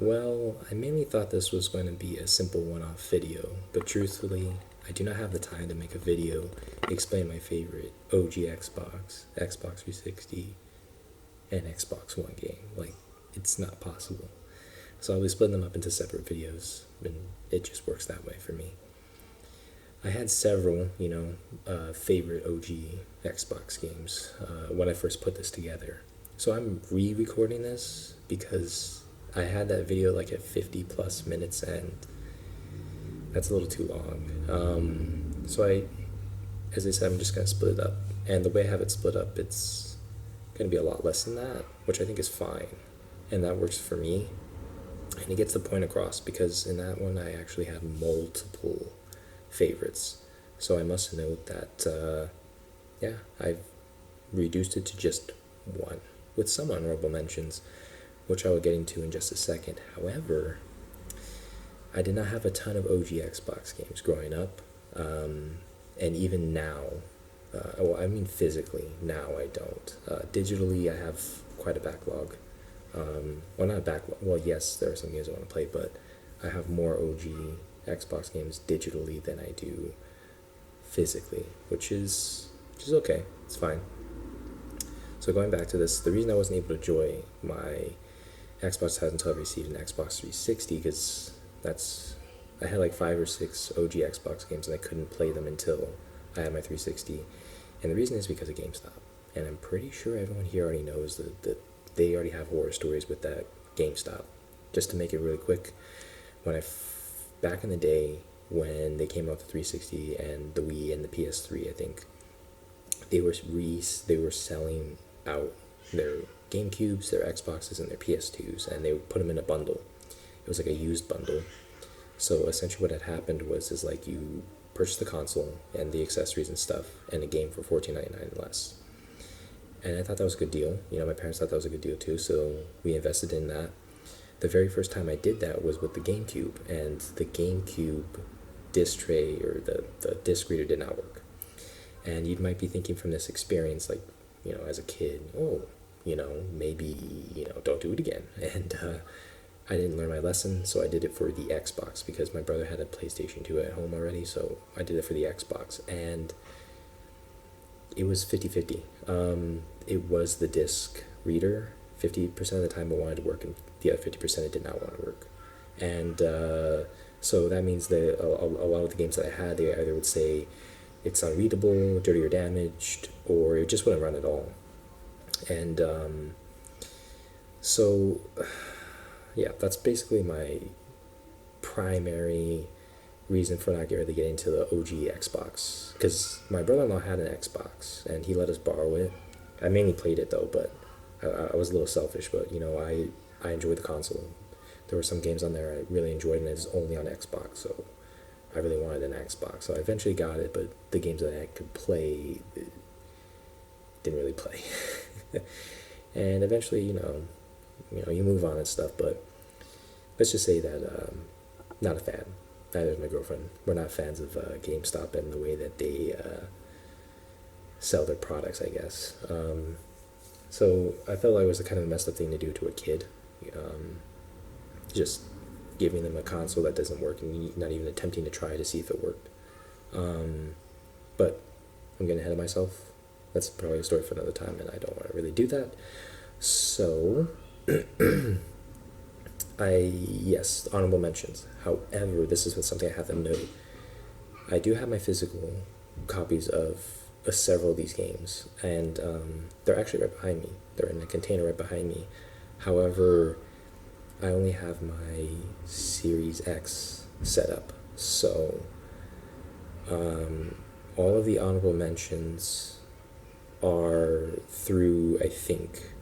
Well, I mainly thought this was going to be a simple one-off video, but truthfully, I do not have the time to make a video explain my favorite OG Xbox, Xbox 360, and Xbox One game. Like, it's not possible. So I'll be splitting them up into separate videos, and it just works that way for me. I had several, favorite OG Xbox games when I first put this together. So I'm re-recording this because I had that video like at 50 plus minutes, and that's a little too long. As I said, I'm just gonna split it up. And the way I have it split up, it's gonna be a lot less than that, which I think is fine, and that works for me. And it gets the point across because in that one I actually have multiple favorites. So I must note that, I've reduced it to just one, with some honorable mentions, which I will get into in just a second. However, I did not have a ton of OG Xbox games growing up, and even now, physically, now I don't. Digitally, I have quite a backlog. Well, not a backlog. Well, yes, there are some games I want to play, but I have more OG Xbox games digitally than I do physically, which is okay. It's fine. So going back to this, the reason I wasn't able to enjoy my Xbox 2000 until I received an Xbox 360, because I had like 5 or 6 OG Xbox games and I couldn't play them until I had my 360, and the reason is because of GameStop. And I'm pretty sure everyone here already knows that they already have horror stories with that GameStop. Just to make it really quick, back in the day when they came out the 360 and the Wii and the PS3, I think they were selling out their GameCubes, their Xboxes, and their PS2s, and they would put them in a bundle. It was like a used bundle. So essentially, what had happened is like you purchase the console and the accessories and stuff, and a game for $14.99 less. And I thought that was a good deal. My parents thought that was a good deal too, so we invested in that. The very first time I did that was with the GameCube, and the GameCube disc tray, or the disc reader, did not work. And you might be thinking from this experience, like, as a kid, maybe, don't do it again. And I didn't learn my lesson, so I did it for the Xbox, because my brother had a PlayStation 2 at home already, so I did it for the Xbox. And it was 50-50. It was the disc reader. 50% of the time it wanted to work, and the other 50% it did not want to work. And so that means that a lot of the games that I had, they either would say it's unreadable, dirty, or damaged, or it just wouldn't run at all. And that's basically my primary reason for not really getting into the OG Xbox, because my brother-in-law had an Xbox and he let us borrow it. I mainly played it though, but I was a little selfish, but I enjoyed the console. There were some games on there I really enjoyed, and it was only on Xbox, so I really wanted an Xbox. So I eventually got it, but the games that I could play didn't really play. And eventually, you move on and stuff, but let's just say that not a fan. Neither is my girlfriend. We're not fans of GameStop and the way that they sell their products, I guess. So I felt like it was a kind of messed up thing to do to a kid. Just giving them a console that doesn't work and not even attempting to try to see if it worked. But I'm getting ahead of myself. That's probably a story for another time, and I don't want to really do that. So, yes, honorable mentions. However, this is something I have to note. I do have my physical copies of several of these games, and they're actually right behind me. They're in a container right behind me. However, I only have my Series X set up, so all of the honorable mentions are through, I think,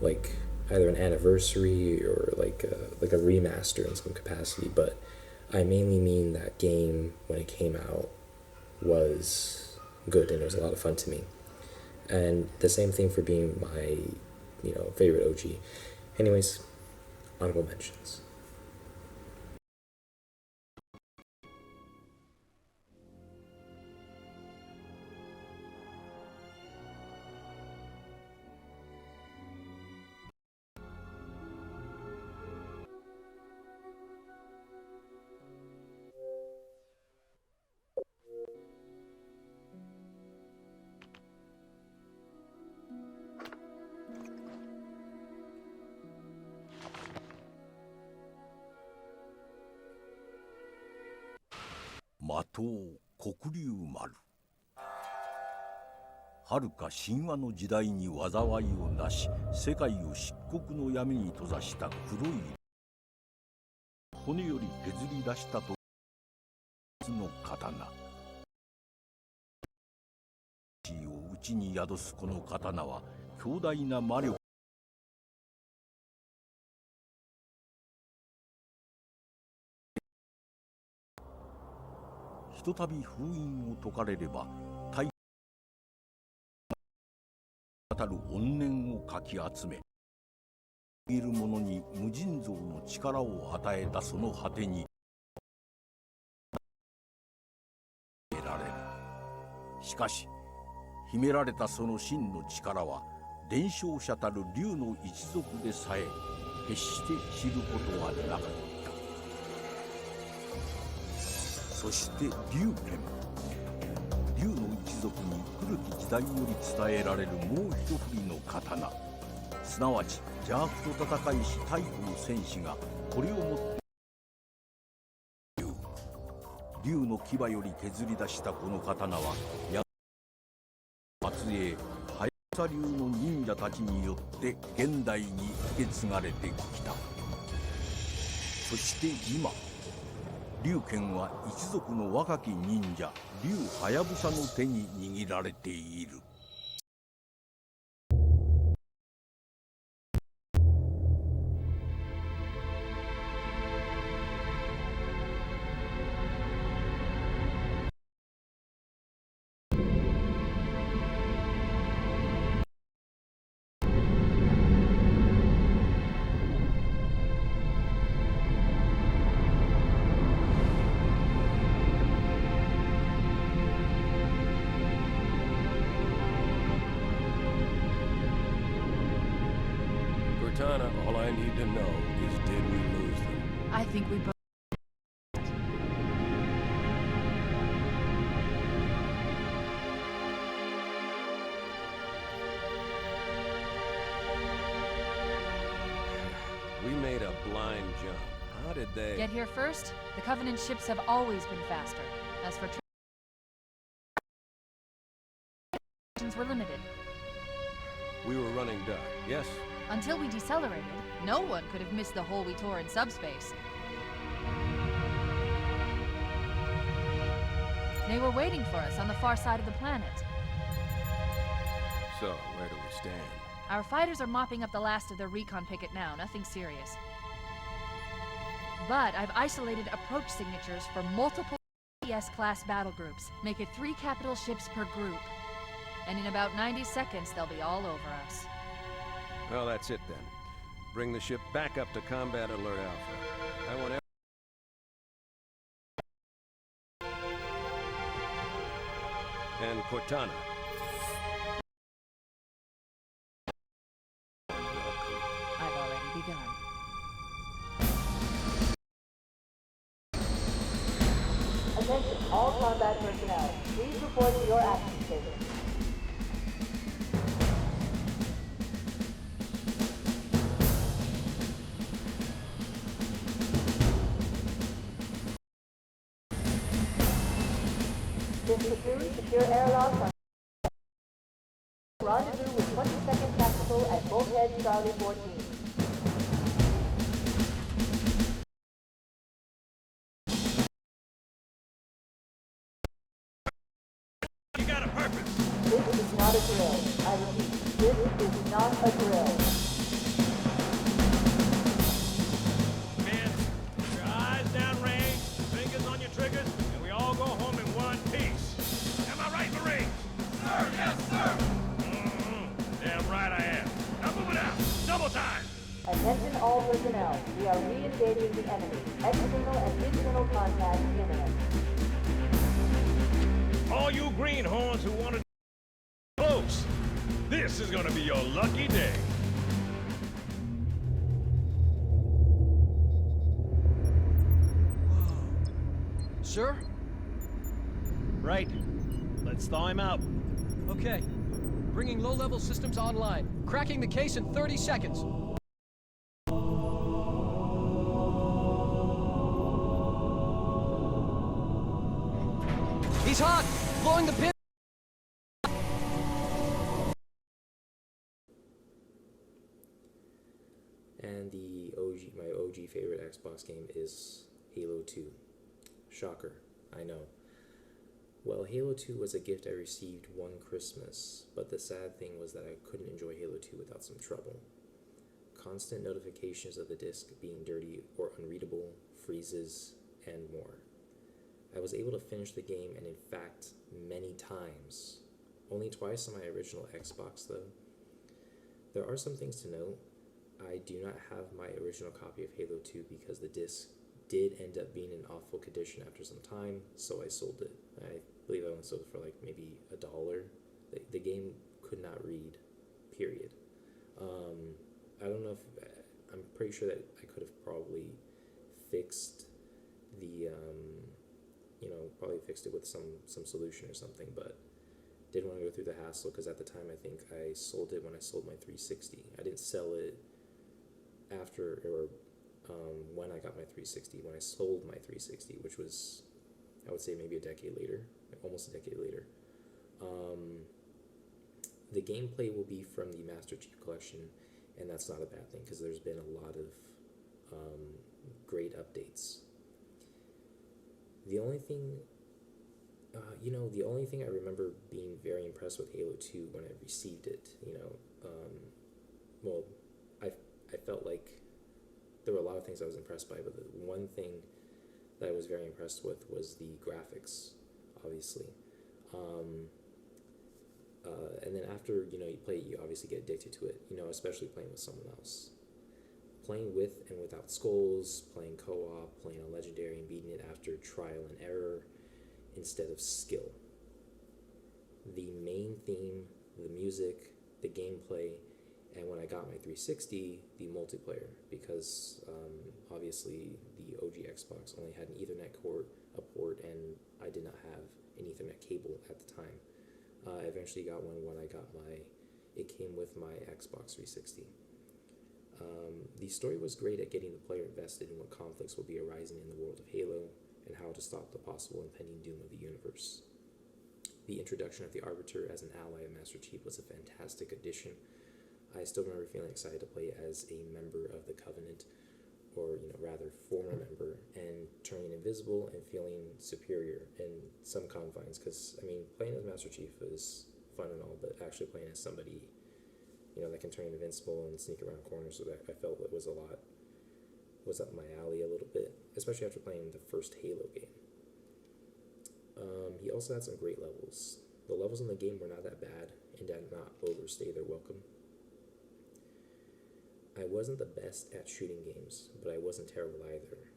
like either an anniversary or like a remaster in some capacity. But I mainly mean that game, when it came out, was good and it was a lot of fun to me. And the same thing for being my favorite OG. Anyways, honorable mentions. 魔刀黒龍丸。遥か神話の時代に災いをなし、世界を漆黒の闇に閉ざした黒い骨より削り出したとの刀。魂を内に宿すこの刀は強大な魔力。ひとたび封印を解かれれば、大たる怨念をかき集め、いる者に無尽蔵の力を与えたその果てに得られる。しかし秘められたその真の力は、伝承者たる竜の一族でさえ決して知ることはなかった。そして竜剣。竜の一族に古き時代より伝えられるもう一振りの刀、すなわち邪悪と戦いし太古の戦士がこれをもって竜の牙より削り出したこの刀は、末裔ハヤブサ流の忍者たちによって現代に受け継がれてきた。そして今、竜剣は一族の若き忍者竜ハヤブサの手に握られている。Cortana, all I need to know is, did we lose them? I think we both. We made a blind jump. How did they... Get here first? The Covenant ships have always been faster. As for were limited. We were running dark, yes? Until we decelerated, no one could have missed the hole we tore in subspace. They were waiting for us on the far side of the planet. So, where do we stand? Our fighters are mopping up the last of their recon picket now, nothing serious. But I've isolated approach signatures for multiple S-class battle groups. Make it 3 capital ships per group. And in about 90 seconds, they'll be all over us. Well, that's it then. Bring the ship back up to Combat Alert Alpha. I want and Cortana. I've already begun. Attention, all combat personnel. Please report to your action station. Platoon, secure airlocks on rendezvous with 22nd Tactical at Bulkhead Charlie 14. You got a purpose! This is not a drill. I repeat, this is not a drill. Men, keep your eyes downrange, fingers on your triggers, and we all go home in one piece. Am I right, Marines? Sir, yes, sir! Damn right I am. Now move it out. Double time! Attention all personnel. We are re-engaging the enemy. External and internal contact imminent. All you greenhorns who want to close, this is gonna be your lucky day. Sir? Right. Let's thaw him out. Okay. Bringing low-level systems online. Cracking the case in 30 seconds. He's hot! Blowing the pin! And my OG favorite Xbox game is Halo 2. Shocker, I know. Well, Halo 2 was a gift I received one Christmas, but the sad thing was that I couldn't enjoy Halo 2 without some trouble. Constant notifications of the disc being dirty or unreadable, freezes, and more. I was able to finish the game, and in fact, many times. Only twice on my original Xbox, though. There are some things to note. I do not have my original copy of Halo 2 because the disc did end up being in awful condition after some time, so I sold it. I believe I only sold it for like maybe $1. The game could not read, period. I don't know if, I'm pretty sure that I could have probably fixed the, probably fixed it with some solution or something, but didn't want to go through the hassle because at the time I think I sold it when I sold my 360. I didn't sell it after or when I got my 360, when I sold my 360, which was, I would say maybe a decade later, almost a decade later. The gameplay will be from the Master Chief Collection, and that's not a bad thing because there's been a lot of great updates. The only thing, the only thing I remember being very impressed with Halo 2 when I received it, I felt like there were a lot of things I was impressed by, but the one thing that I was very impressed with was the graphics, obviously. And then after, you play it, you obviously get addicted to it, especially playing with someone else. Playing with and without skulls, playing co-op, playing on Legendary and beating it after trial and error instead of skill. The main theme, the music, the gameplay, and when I got my 360, the multiplayer, because obviously the OG Xbox only had an Ethernet a port, and I did not have an Ethernet cable at the time. I eventually got one when I got it came with my Xbox 360. The story was great at getting the player invested in what conflicts will be arising in the world of Halo and how to stop the possible impending doom of the universe. The introduction of the Arbiter as an ally of Master Chief was a fantastic addition. I still remember feeling excited to play as a member of the Covenant, or rather former member, and turning invisible and feeling superior in some confines, because playing as Master Chief is fun and all, but actually playing as somebody that can turn invincible and sneak around corners, so that I felt it was up my alley a little bit, especially after playing the first Halo game. He also had some great levels. The levels in the game were not that bad and did not overstay their welcome. I wasn't the best at shooting games, but I wasn't terrible either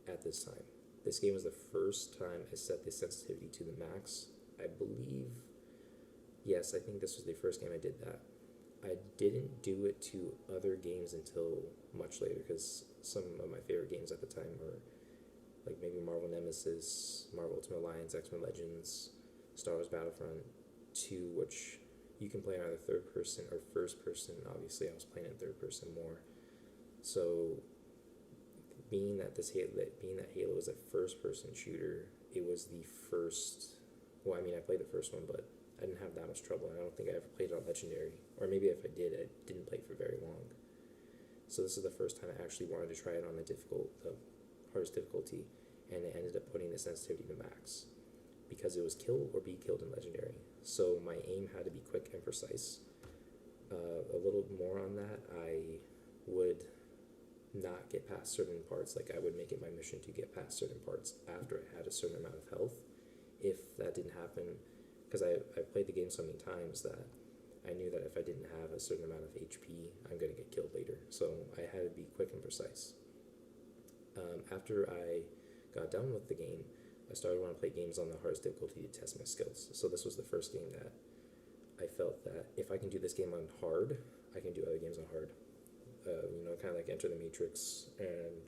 at this time. This game was the first time I set the sensitivity to the max. I believe, yes, I think this was the first game I did that. I didn't do it to other games until much later, because some of my favorite games at the time were like maybe Marvel Nemesis, Marvel Ultimate Alliance, X-Men Legends, Star Wars Battlefront 2, which you can play either third person or first person. Obviously, I was playing in third person more. So, being that Halo is a first person shooter, it was the first. Well, I played the first one, but I didn't have that much trouble. And I don't think I ever played it on Legendary, or maybe if I did, I didn't play for very long. So this is the first time I actually wanted to try it on the hardest difficulty, and it ended up putting the sensitivity to max, because it was kill or be killed in Legendary. So my aim had to be quick and precise. A little more on that, I would not get past certain parts. Like, I would make it my mission to get past certain parts after I had a certain amount of health. If that didn't happen, because I played the game so many times that I knew that if I didn't have a certain amount of HP, I'm going to get killed later. So I had to be quick and precise. After I got done with the game, I started wanting to play games on the hardest difficulty to test my skills. So this was the first game that I felt that if I can do this game on hard, I can do other games on hard. Kind of like Enter the Matrix, and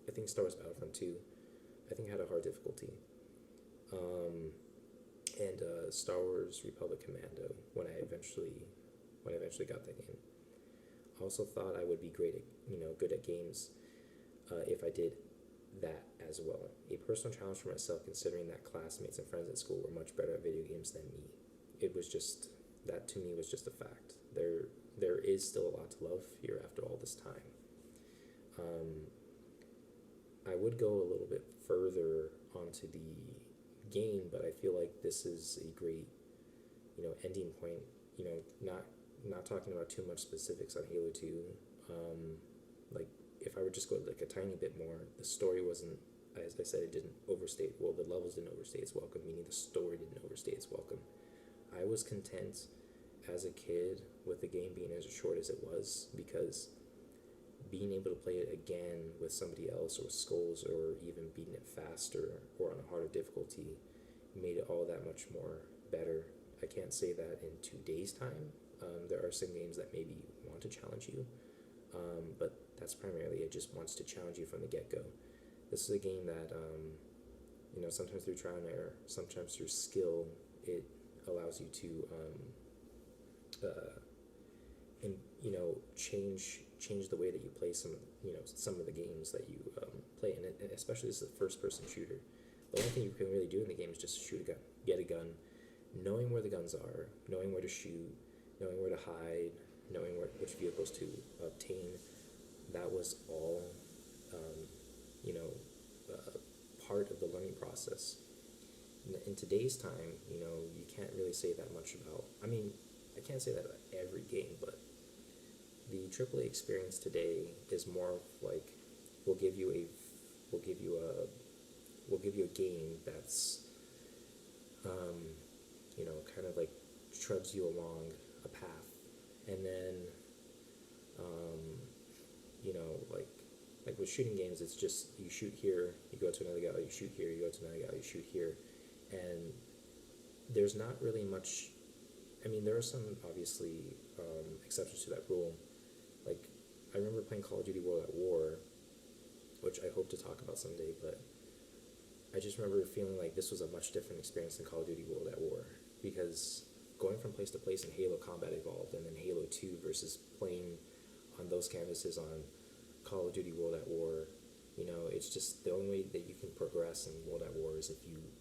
I think Star Wars Battlefront 2, I think had a hard difficulty. And Star Wars Republic Commando, when I eventually got that game. I also thought I would be great at, good at games if I did that as well. A personal challenge for myself, considering that classmates and friends at school were much better at video games than me. It was just, that to me was just a fact. There is still a lot to love here after all this time. I would go a little bit further onto the game, but I feel like this is a great, ending point. Not talking about too much specifics on Halo 2. Like, if I would just go like a tiny bit more, the story wasn't, as I said, it didn't overstate, well, the levels didn't overstay its welcome, meaning the story didn't overstay its welcome. I was content as a kid with the game being as short as it was, because being able to play it again with somebody else, or with skulls, or even beating it faster or on a harder difficulty, made it all that much more better. I can't say that in today's time. There are some games that maybe want to challenge you, but that's primarily, it just wants to challenge you from the get-go. This is a game that, sometimes through trial and error, sometimes through skill, it allows you to change the way that you play some of the games that you play, and especially this is a first-person shooter. The only thing you can really do in the game is just shoot a gun, get a gun, knowing where the guns are, knowing where to shoot, knowing where to hide, knowing which vehicles to obtain. That was all part of the learning process. In today's time, you can't really say that much about, I can't say that about every game, but the AAA experience today is more of like, we'll give you a game that's kind of like trudges you along a path, and then like with shooting games, it's just you shoot here, you go to another gallery, you shoot here, you go to another gallery, you shoot here, and there's not really much. There are some, obviously, exceptions to that rule. Like, I remember playing Call of Duty World at War, which I hope to talk about someday, but I just remember feeling like this was a much different experience than Call of Duty World at War, because going from place to place in Halo Combat Evolved, and then Halo 2 versus playing on those canvases on Call of Duty World at War, it's just the only way that you can progress in World at War is if you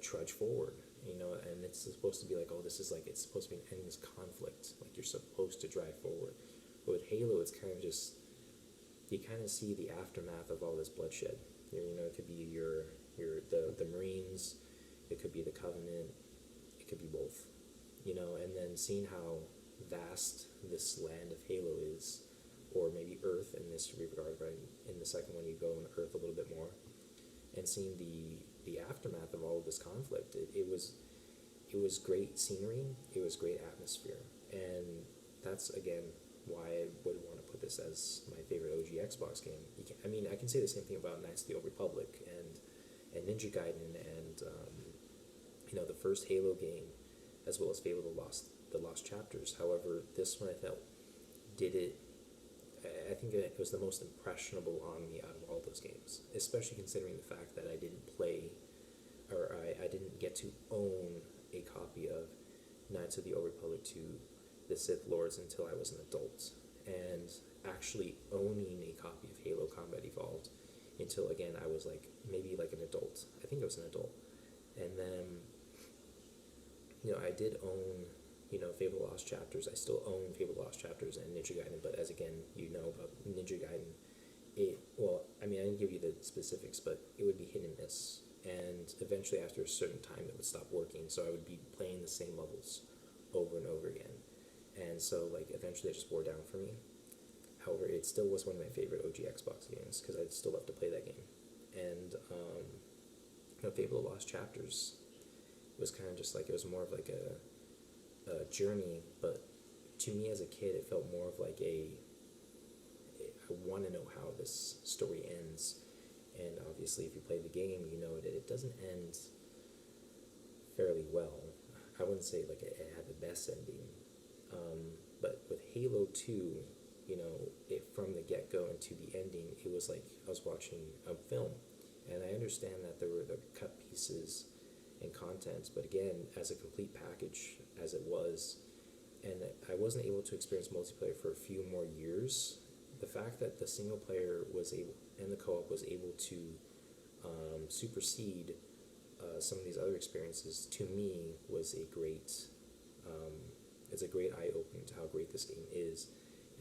trudge forward, and it's supposed to be like, oh, this is like, it's supposed to be an endless conflict, like you're supposed to drive forward. But with Halo, it's kind of just, you kind of see the aftermath of all this bloodshed. It could be the Marines, it could be the Covenant, it could be both, and then seeing how vast this land of Halo is, or maybe Earth in this regard, right? In the second one, you go on Earth a little bit more, and seeing the aftermath of all of this conflict, it was great scenery, it was great atmosphere, and that's again why I would want to put this as my favorite OG Xbox game. I can say the same thing about Knights of the Old Republic and Ninja Gaiden and the first Halo game, as well as Fable the Lost Chapters. However, this one I felt did it. I think it was the most impressionable on me out of all those games, especially considering the fact that I didn't play, or I didn't get to own a copy of Knights of the Old Republic 2, The Sith Lords, until I was an adult, and actually owning a copy of Halo Combat Evolved until, again, I was like, maybe like an adult. I think I was an adult. And then, I did own Fable Lost Chapters. I still own Fable Lost Chapters and Ninja Gaiden, but as again, about Ninja Gaiden, I didn't give you the specifics, but it would be hit and miss, and eventually after a certain time it would stop working, so I would be playing the same levels over and over again, and so like eventually it just wore down for me. However, it still was one of my favorite OG Xbox games, because I'd still love to play that game, and Fable Lost Chapters was kind of just like, it was more of like a journey, but to me as a kid it felt more of like I want to know how this story ends, and obviously if you play the game, that it doesn't end fairly well. I wouldn't say like it had the best ending, but with Halo 2, it from the get-go into the ending, it was like I was watching a film, and I understand that there were the cut pieces and content, but again, as a complete package as it was, and I wasn't able to experience multiplayer for a few more years the fact that the single player was able and the co-op was able to supersede some of these other experiences, to me was a great it's a great eye opening to how great this game is.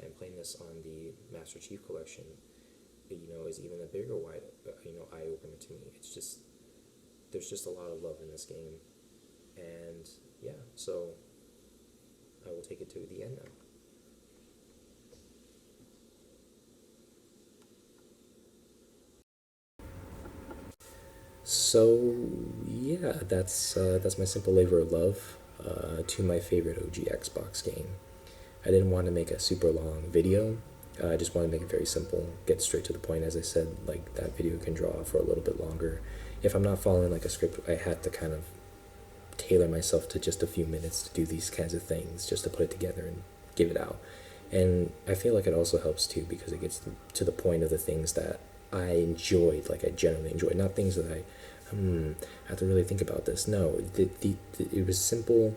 And playing this on the Master Chief Collection, is even a bigger eye opener to me. It's just, there's just a lot of love in this game, and yeah, so I will take it to the end now. So yeah, that's my simple labor of love to my favorite OG Xbox game. I didn't want to make a super long video. I just want to make it very simple, get straight to the point. As I said, like, that video can draw for a little bit longer. If I'm not following like a script, I had to kind of tailor myself to just a few minutes to do these kinds of things, just to put it together and give it out. And I feel like it also helps too, because it gets to the point of the things that I enjoyed, like I generally enjoyed, not things that I have to really think about this. No, it was simple.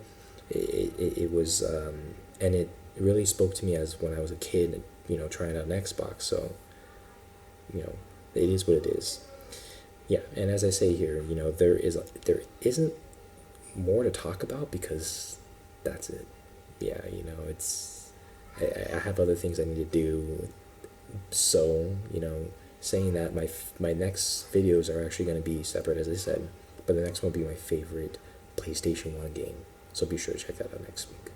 It was, and it really spoke to me as when I was a kid, trying out an Xbox. So, it is what it is. Yeah, and as I say here, there isn't more to talk about, because that's it. Yeah, I have other things I need to do. So, saying that, my next videos are actually going to be separate, as I said, but the next one will be my favorite PlayStation 1 game. So be sure to check that out next week.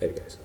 Later, guys.